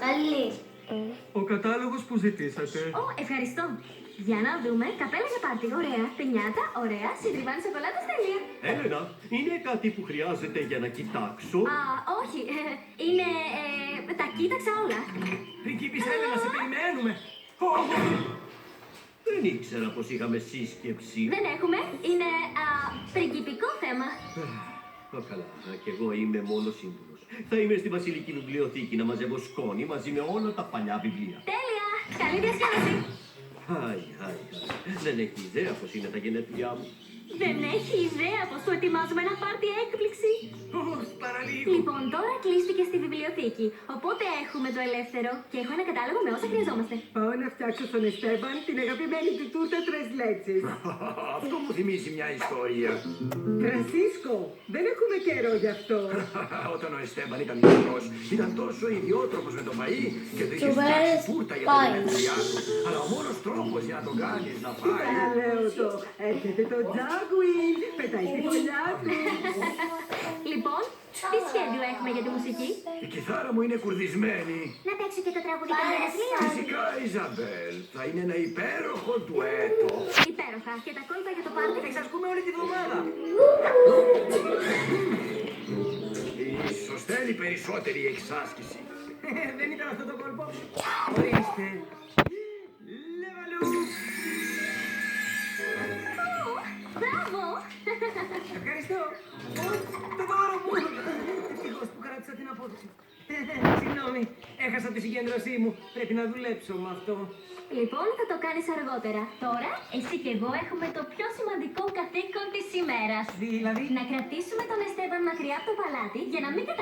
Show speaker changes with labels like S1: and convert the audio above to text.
S1: καλή.
S2: Ο κατάλογος που ζητήσατε.
S3: Ευχαριστώ. Για να δούμε. Καπέλα για πάρτι. Ωραία. Πινιάτα. Ωραία. Συντριβάνι σοκολάτας. Τέλεια.
S4: Έλενα, είναι κάτι που χρειάζεται για να κοιτάξω.
S3: Όχι. Είναι. Τα κοίταξα όλα.
S2: Πριγκίπισσα, Έλενα, σε περιμένουμε.
S4: Δεν ήξερα πως είχαμε σύσκεψη.
S3: Δεν έχουμε. Είναι πριγκιπικό θέμα.
S4: Καλά, κι εγώ είμαι μόνο σύμβουλος. Θα είμαι στη Βασιλική Βιβλιοθήκη να μαζεύω σκόνη μαζί με όλα τα παλιά βιβλία.
S3: Τέλεια. Καλή διασκέδαση.
S4: Χάι. Δεν έχει ιδέα πως είναι τα γενέθλιά μου.
S3: Δεν έχει ιδέα πως του ετοιμάζουμε ένα πάρτι έκπληξη.
S2: Παραλίγο.
S3: Λοιπόν, τώρα κλείστηκε στη βιβλιοθήκη. Οπότε έχουμε το ελεύθερο και έχω ένα κατάλογο με όσα χρειαζόμαστε.
S5: Πάω να φτιάξω στον Εστέμπαν την αγαπημένη του τούρτα τρες λέτσες.
S6: Αυτό μου θυμίζει μια ιστορία.
S5: Φρανσίσκο, δεν έχουμε καιρό γι' αυτό.
S6: Όταν ο Εστέμπαν ήταν μικρός, ήταν τόσο ιδιότροπος με το φαΐ και του είχε φτιάξει φούρτα για την ελευθεριά του. Αλλά ο μόνος τρόπος για να τον κάνεις να φάει...
S5: Λέω το, έρχεται το Τζάγκουιν, πετάει τη φωλιά του.
S3: Λοιπόν, τι σχέδιο έχουμε για τη μουσική?
S6: Η κιθάρα μου είναι κουρδισμένη.
S3: Να παίξω και το τραγούδι των γενεθλίων.
S6: Φυσικά, Ιζαμπέλ, θα είναι ένα υπέροχο ντουέτο.
S3: Υπέροχα. Και τα κόλπα για το πάρτι
S2: Θα εξασκούμε όλη τη βδομάδα.
S6: Ίσως θέλει περισσότερη εξάσκηση.
S2: Δεν ήταν αυτό το κόλπο. Ορίστε. Λεβαλού.
S3: Μπράβο!
S2: Ευχαριστώ. Το δώρο μου. Ευτυχώς που κράτησα την απόδοση. Συγγνώμη, έχασα τη συγκέντρωσή μου. Πρέπει να δουλέψω με αυτό.
S3: Λοιπόν, θα το κάνεις αργότερα. Τώρα, εσύ και εγώ έχουμε το πιο σημαντικό καθήκον της ημέρας.
S2: Δηλαδή.
S3: Να κρατήσουμε τον Εστέβαν μακριά από το παλάτι για να μην